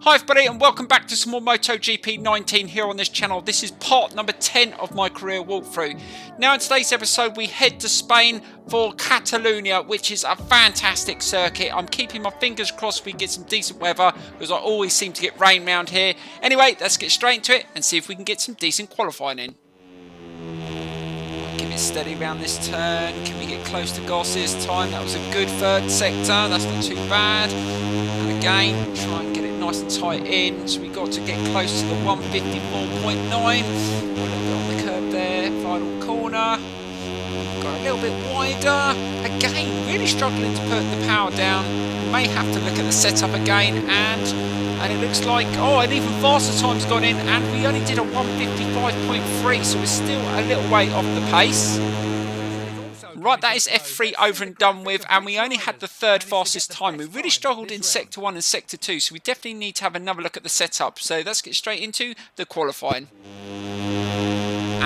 Hi everybody and welcome back to some more MotoGP 19 here on this channel. This is part number 10 of my career walkthrough. Now in today's episode we head to Spain for Catalunya, which is a fantastic circuit. I'm keeping my fingers crossed we get some decent weather because I always seem to get rain around here. Anyway, let's get straight into it and see if we can get some decent qualifying in. Keep it steady around this turn. Can we get close to Garcia's time? That was a good third sector. That's not too bad. And again, try and get it nice and tight in. So we got to get close to the 154.9. A little bit on the curb there. Final corner. Got a little bit wider. Again, really struggling to put the power down. May have to look at the setup again, and it looks like, oh, an even faster time's gone in, and we only did a 155.3, so we're still a little way off the pace. Right, that is F3 over and done with, and we only had the third fastest time. We really struggled in Sector 1 and Sector 2, so we definitely need to have another look at the setup. So let's get straight into the qualifying.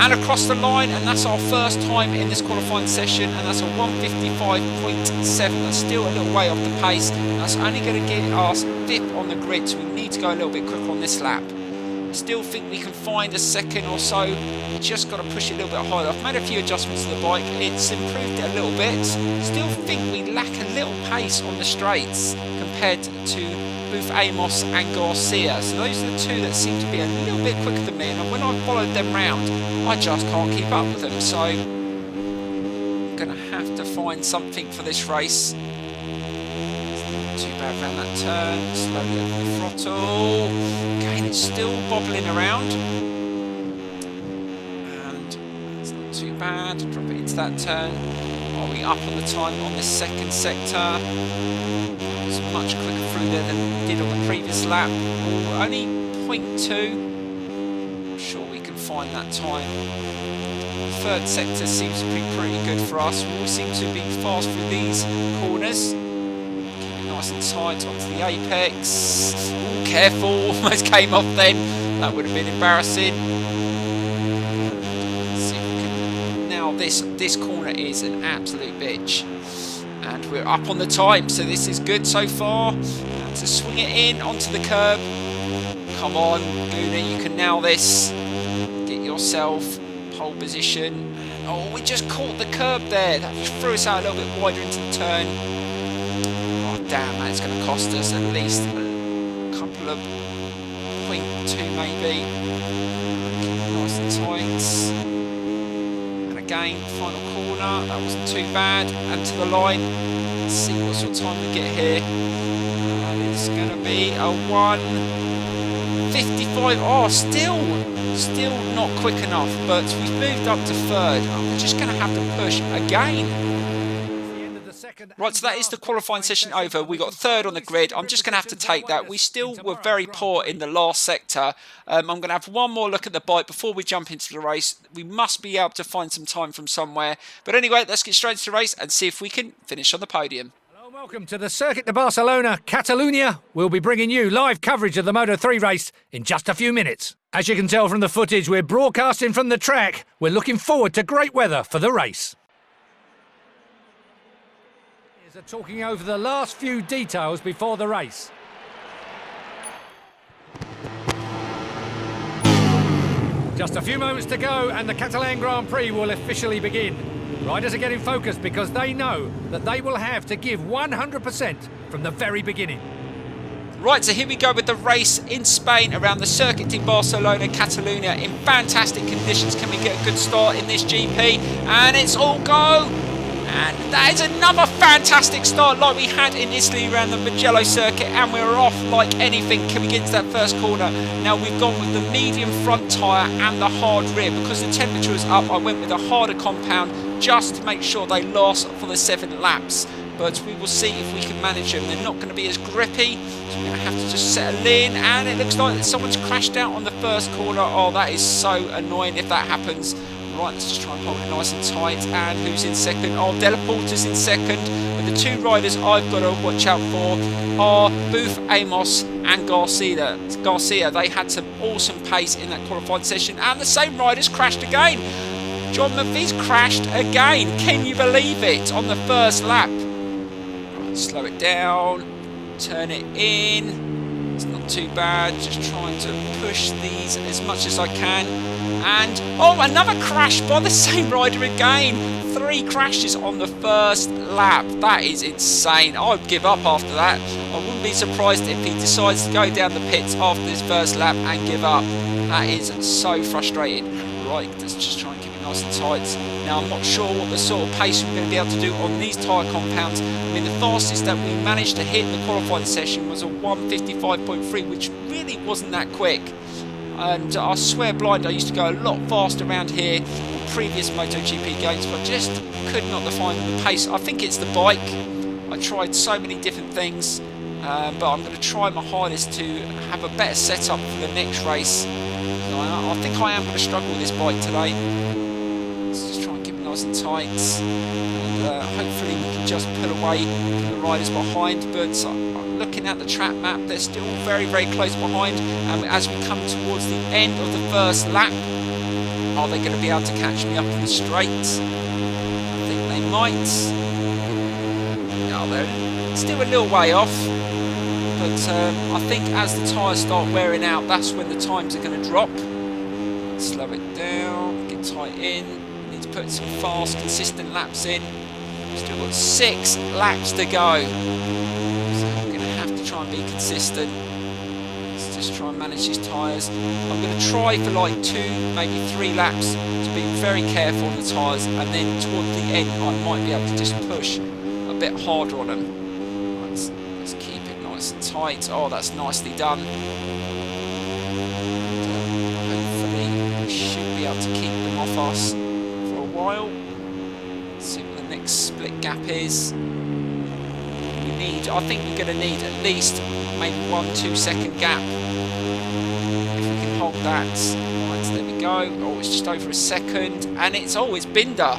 And across the line, and that's our first time in this qualifying session, and that's a 155.7. That's still a little way off the pace. That's only going to get us 5th on the grid, so we need to go a little bit quicker on this lap. Still think we can find a second or so. You just got to push it a little bit harder. I've made a few adjustments to the bike. It's improved it a little bit. Still think we lack a little pace on the straights compared to Booth Amos and Garcia. So those are the two that seem to be a little bit quicker than me. And when I followed them round, I just can't keep up with them. So I'm going to have to find something for this race. Too bad around that turn. Slowly up the throttle. Again, it's still bobbling around. And it's not too bad. Drop it into that turn. Are we up on the time on this second sector? It's much quicker through there than we did on the previous lap. Oh, only 0.2. I'm sure we can find that time. The third sector seems to be pretty good for us. We always seem to be fast through these corners. Nice and tight onto the apex. Ooh, careful, almost came off then. That would have been embarrassing. Let's see if we can. Now this corner is an absolute bitch. And we're up on the time, so this is good so far. Now to swing it in onto the curb. Come on, Gooner, you can nail this. Get yourself pole position. Oh, we just caught the curb there. That threw us out a little bit wider into the turn. Damn, that's going to cost us at least a couple of 0.2 maybe. Nice and tight. And again, final corner. That wasn't too bad. And to the line. Let's see what sort of time we get here. And it's going to be a 1:55. Oh, still not quick enough. But we've moved up to third. We're just going to have to push again. Right, so that is the qualifying session over. We got third on the grid. I'm just going to have to take that. We still were very poor in the last sector. I'm going to have one more look at the bike before we jump into the race. We must be able to find some time from somewhere. But anyway, let's get straight into the race and see if we can finish on the podium. Hello and welcome to the Circuit de Barcelona, Catalunya. We'll be bringing you live coverage of the Moto3 race in just a few minutes. As you can tell from the footage, we're broadcasting from the track. We're looking forward to great weather for the race. Are talking over the last few details before the race. Just a few moments to go and the Catalan Grand Prix will officially begin. Riders are getting focused because they know that they will have to give 100% from the very beginning. Right, so here we go with the race in Spain around the Circuit de Barcelona, Catalunya in fantastic conditions. Can we get a good start in this GP? And it's all go! And that is another fantastic start like we had in Italy around the Mugello circuit, and we're off like anything. Can we get into that first corner? Now we've gone with the medium front tyre and the hard rear. Because the temperature is up, I went with a harder compound just to make sure they last for the 7 laps. But we will see if we can manage them. They're not going to be as grippy, so we're going to have to just settle in. And it looks like someone's crashed out on the first corner. Oh, that is so annoying if that happens. Right, let's just try and hold it nice and tight. And who's in second? Oh, Della Porta's in second. But the two riders I've got to watch out for are Booth Amos and Garcia. They had some awesome pace in that qualifying session. And the same riders crashed again. John McVie's crashed again. Can you believe it? On the first lap. Right, slow it down. Turn it in. It's not too bad, just trying to push these as much as I can. And, oh, another crash by the same rider again. 3 crashes on the first lap. That is insane. I would give up after that. I wouldn't be surprised if he decides to go down the pits after this first lap and give up. That is so frustrating. Right, let's just try and keep it nice and tight. Now, I'm not sure what the sort of pace we're going to be able to do on these tyre compounds. I mean, the fastest that we managed to hit in the qualifying session was a 1:55.3, which really wasn't that quick. And I swear blind, I used to go a lot faster around here on previous MotoGP games, but just could not define the pace. I think it's the bike. I tried so many different things, but I'm going to try my hardest to have a better setup for the next race. I think I am going to struggle with this bike today. Let's just try and keep it nice and tight, and hopefully we can just pull away from the riders behind. But looking at the track map, they're still very, very close behind. And as we come towards the end of the first lap, are they going to be able to catch me up in the straight? I think they might. No, they're still a little way off. But I think as the tyres start wearing out, that's when the times are going to drop. Slow it down, get tight in. Need to put some fast, consistent laps in. Still got 6 laps to go. So I'm going to have to try and be consistent. Let's just try and manage these tyres. I'm going to try for like 2, maybe 3 laps to be very careful on the tyres, and then toward the end I might be able to just push a bit harder on them. Let's keep it nice and tight. Oh, that's nicely done. Should be able to keep them off us for a while. Let's see what the next split gap is. I think we're going to need at least maybe 1-2 second gap if we can hold that. Right, so there we go. Oh, it's just over a second, and it's Binder.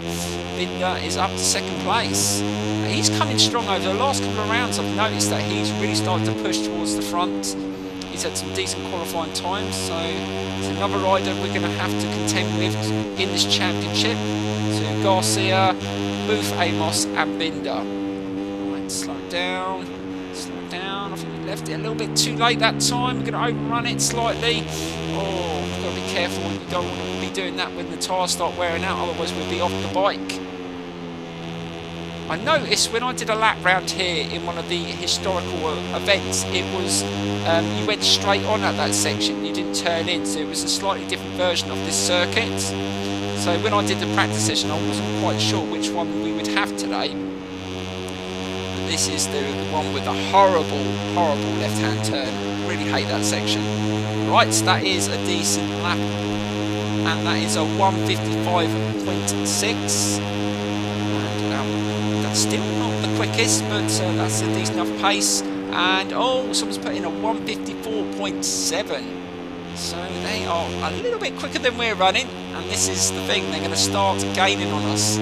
Binder is up to second place. He's coming strong over the last couple of rounds. I've noticed that he's really started to push towards the front. He's had some decent qualifying times, so it's another rider we're going to have to contend with in this championship. So Garcia, Booth, Amos and Binder. Right, slow down. I think we left it a little bit too late that time. We're going to overrun it slightly. Oh, we've got to be careful. We don't want to be doing that when the tyres start wearing out, otherwise we'll be off the bike. I noticed when I did a lap round here in one of the historical events, it was you went straight on at that section, you didn't turn in, so it was a slightly different version of this circuit. So when I did the practice session, I wasn't quite sure which one we would have today. But this is the one with the horrible, horrible left-hand turn. Really hate that section. Right, so that is a decent lap, and that is a 1:55.6. Still not the quickest, but that's a decent enough pace. And oh, someone's put in a 1:54.7. So they are a little bit quicker than we're running, and this is the thing, they're going to start gaining on us.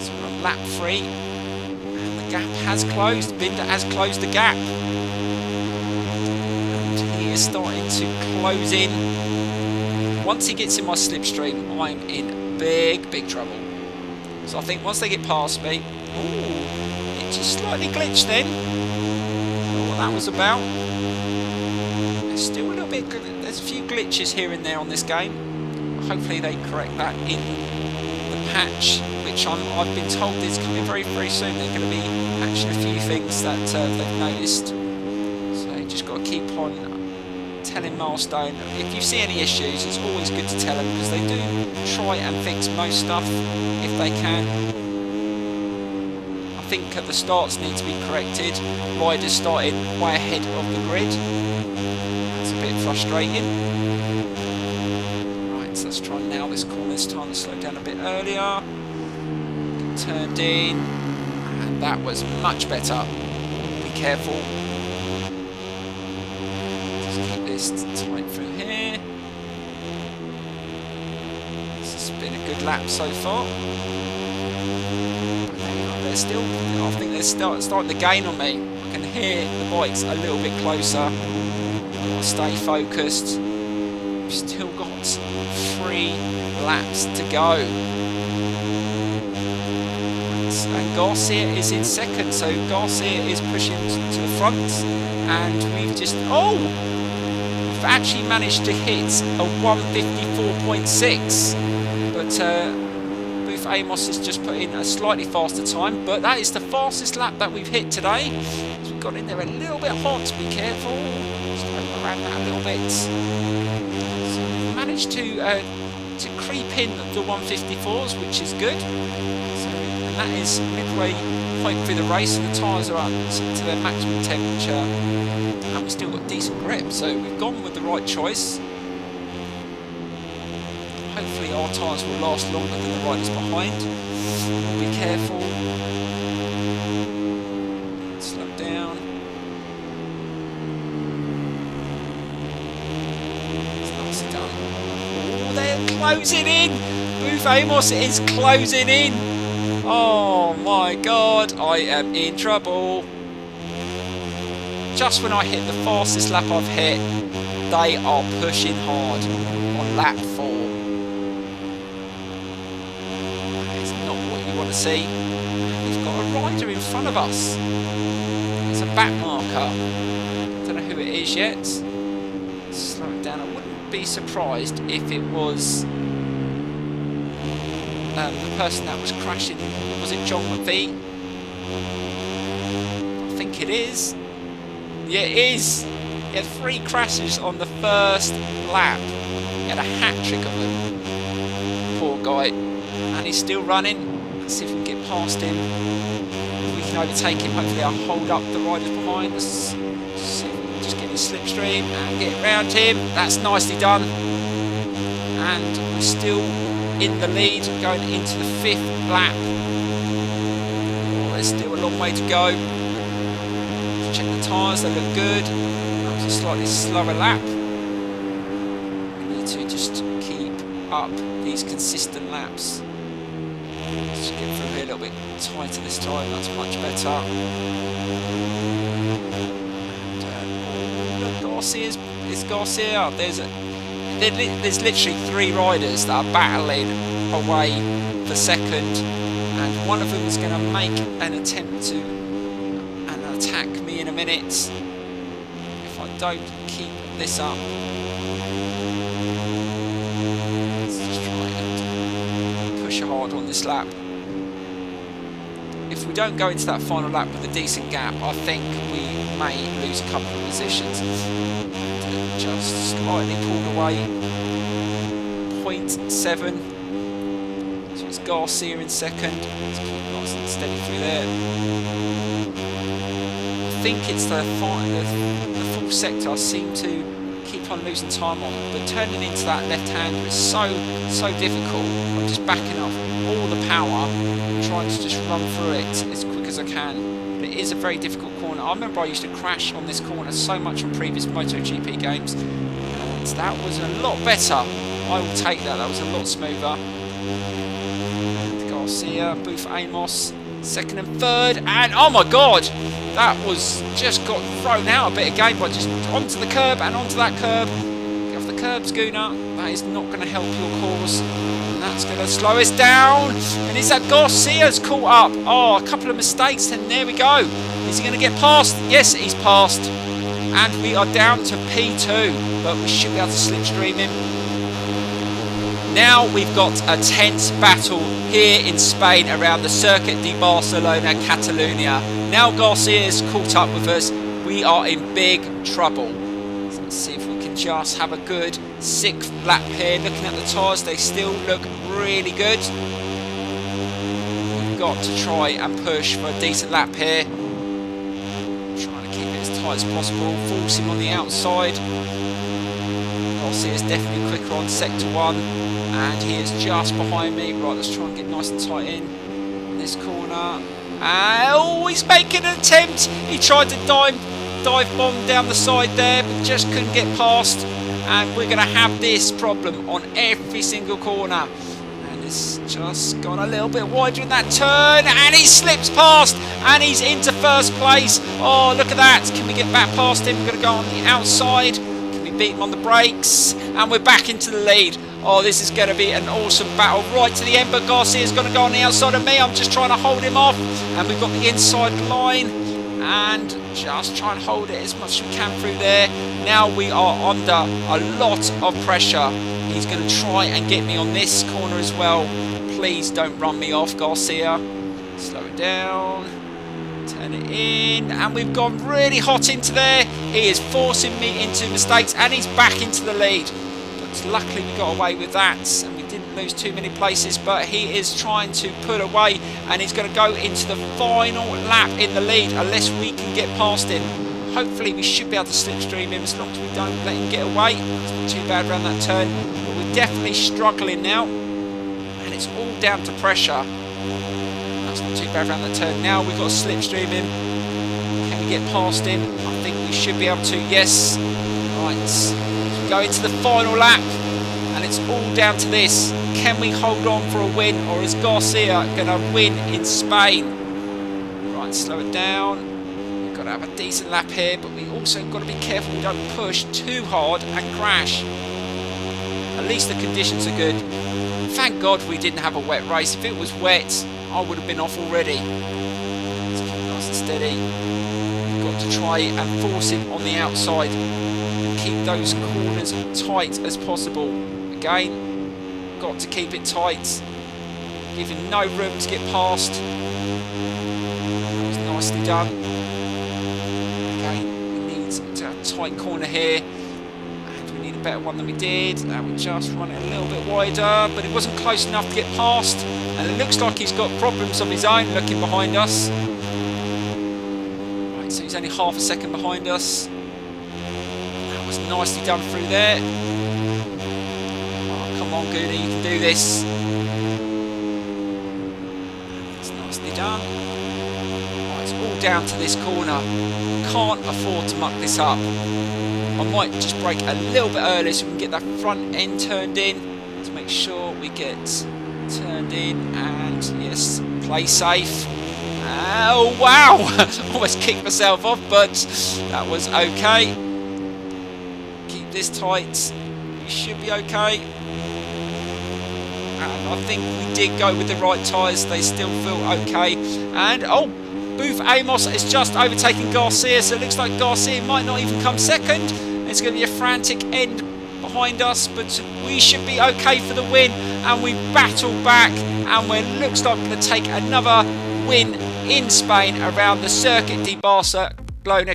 So we're on lap 3, and the gap has closed. Binder has closed the gap, and he is starting to close in. Once he gets in my slipstream, I'm in big trouble. So I think once they get past me, ooh, it just slightly glitched then. I don't know what that was about. There's still a little bit, there's a few glitches here and there on this game. Hopefully they correct that in the patch, which I've been told is coming very, very soon. They're going to be patching a few things that they've noticed. So you just got to keep on telling Milestone. If you see any issues, it's always good to tell them, because they do try and fix most stuff if they can. I think the starts need to be corrected. Riders started way ahead of the grid. It's a bit frustrating. Right, so let's try and nail this corner this time to slow down a bit earlier. Turned in, and that was much better. Be careful. This tight through here. This has been a good lap so far. They're still, I think they're starting to gain on me. I can hear the bikes a little bit closer. I'll stay focused. We've still got 3 laps to go. And Garcia is in second, so Garcia is pushing to the front. and we've just, we've actually managed to hit a 1:54.6, but Booth Amos has just put in a slightly faster time, but that is the fastest lap that we've hit today. So we've got in there a little bit hot, be careful, just around that a little bit. So we've managed to creep in the 154s, which is good. So, and that is midway point through the race, and the tyres are up to their maximum temperature, and we've still got decent grip, so we've gone with the right choice. Hopefully our tyres will last longer than the riders behind. Be careful. Slow down. It's nicely done. Oh, they're closing in! Booth Amos is closing in! Oh my god, I am in trouble. Just when I hit the fastest lap I've hit, they are pushing hard on lap 4. It's not what you want to see. We've got a rider in front of us. It's a back marker. Don't know who it is yet. Slow it down. I wouldn't be surprised if it was the person that was crashing. Was it John McVie? I think it is. Yeah, it is. He had 3 crashes on the first lap. He had a hat trick of them. Poor guy. And he's still running. Let's see if we can get past him. If we can overtake him, hopefully I'll hold up the riders behind us. See if we can just get his slipstream and get around him. That's nicely done. And we're still in the lead going into the 5th lap. Oh, there's still a long way to go. Let's check the tyres, they look good. That was a slightly slower lap. We need to just keep up these consistent laps. Let's get through here a little bit tighter this time, that's much better. And, look, Garcia's, it's Garcia. There's literally 3 riders that are battling away for second, and one of them is going to make an attempt to attack me in a minute if I don't keep this up. Let's just try and push hard on this lap. If we don't go into that final lap with a decent gap, I think we may lose a couple of positions. Just slightly pulled away. 0.7. So it's Garcia in second. Let's keep nice and steady through there. I think it's the full sector I seem to keep on losing time on, but turning into that left-hander is so difficult. I'm just backing up all the power, trying to just run through it as quick as I can. But it is a very difficult corner. I remember I used to crash on this corner so much on previous MotoGP games, and that was a lot better. I will take that. That was a lot smoother. Garcia, Booth Amos, second and third, and oh my god, that was just got thrown out a bit again by just onto the curb and onto that curb. Get off the curbs, Gooner. That is not going to help your cause. And that's going to slow us down. And is that Garcia's caught up? Oh, a couple of mistakes, and there we go. Is he going to get past? Yes, he's passed. And we are down to P2, but we should be able to slipstream him. Now we've got a tense battle here in Spain around the Circuit de Barcelona, Catalunya. Now Garcia's caught up with us. We are in big trouble. So let's see if we can just have a good 6th lap here. Looking at the tyres, they still look really good. We've got to try and push for a decent lap here. Trying to keep it as tight as possible. Force him on the outside. Garcia's definitely quicker on sector 1. And he is just behind me. Right, let's try and get nice and tight in this corner. Oh, he's making an attempt. He tried to dive bomb down the side there, but just couldn't get past. And we're going to have this problem on every single corner. And it's just gone a little bit wider in that turn, and he slips past, and he's into first place. Oh, look at that. Can we get back past him? We're going to go on the outside. Can we beat him on the brakes? And we're back into the lead. Oh, this is going to be an awesome battle right to the end, but Garcia's going to go on the outside of me. I'm just trying to hold him off, and we've got the inside line, and just try and hold it as much as we can through there. Now we are under a lot of pressure. He's going to try and get me on this corner as well. Please don't run me off, Garcia. Slow it down. Turn it in. And we've gone really hot into there. He is forcing me into mistakes, and he's back into the lead. But luckily we got away with that, and we didn't lose too many places. But he is trying to pull away, and he's going to go into the final lap in the lead unless we can get past him. Hopefully we should be able to slipstream him as long as we don't let him get away. It's not too bad around that turn, but we're definitely struggling now, and it's all down to pressure. That's not too bad around that turn. Now we've got to slipstream him. Can we get past him? I think we should be able to. Yes. Right. So we go into the final lap, and it's all down to this. Can we hold on for a win, or is Garcia going to win in Spain? Right. Slow it down. Got to have a decent lap here, but we also got to be careful we don't push too hard and crash. At least the conditions are good. Thank God we didn't have a wet race. If it was wet, I would have been off already. Let's keep nice and steady. We've got to try and force him on the outside and keep those corners tight as possible. Again, got to keep it tight, giving no room to get past. That was nicely done. Tight corner here, and we need a better one than we did, and we just run it a little bit wider, but it wasn't close enough to get past, and it looks like he's got problems of his own looking behind us. Right, so he's only half a second behind us. That was nicely done through there. Oh, come on, Goonie, you can do this. That's nicely done. Right, it's all down to this corner. Can't afford to muck this up. I might just brake a little bit early so we can get that front end turned in to make sure we get turned in, and yes, play safe. Oh wow, almost kicked myself off, but that was okay. Keep this tight, we should be okay. And I think we did go with the right tyres, they still feel okay. And oh, Booth Amos is just overtaking Garcia, so it looks like Garcia might not even come second. It's going to be a frantic end behind us, but we should be okay for the win, and we battle back, and we looks like we're going to take another win in Spain around the Circuit de Barcelona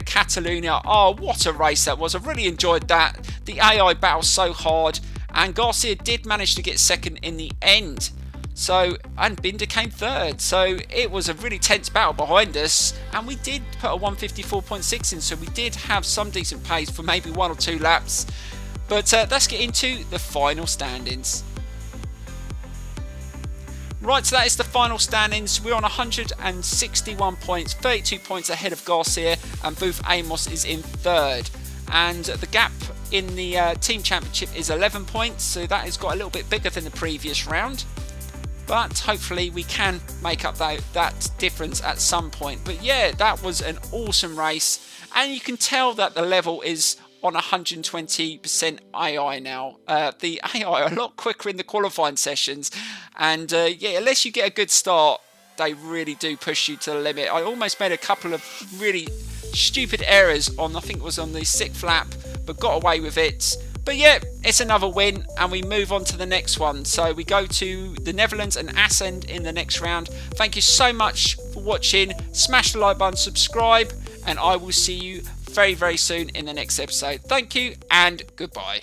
Catalunya. Oh, what a race that was. I really enjoyed that. The AI battle so hard, and Garcia did manage to get second in the end. So, and Binder came third, so it was a really tense battle behind us, and we did put a 154.6 in, so we did have some decent pace for maybe 1 or 2 laps. But let's get into the final standings. Right, so that is the final standings. We're on 161 points, 32 points ahead of Garcia, and Booth Amos is in third. And the gap in the team championship is 11 points, so that has got a little bit bigger than the previous round. But hopefully we can make up that difference at some point. But yeah, that was an awesome race. And you can tell that the level is on 120% AI now. The AI are a lot quicker in the qualifying sessions. And yeah, unless you get a good start, they really do push you to the limit. I almost made a couple of really stupid errors on, I think it was on the 6th lap, but got away with it. But yeah, it's another win, and we move on to the next one. So we go to the Netherlands and Ascend in the next round. Thank you so much for watching. Smash the like button, subscribe, and I will see you very, very soon in the next episode. Thank you, and goodbye.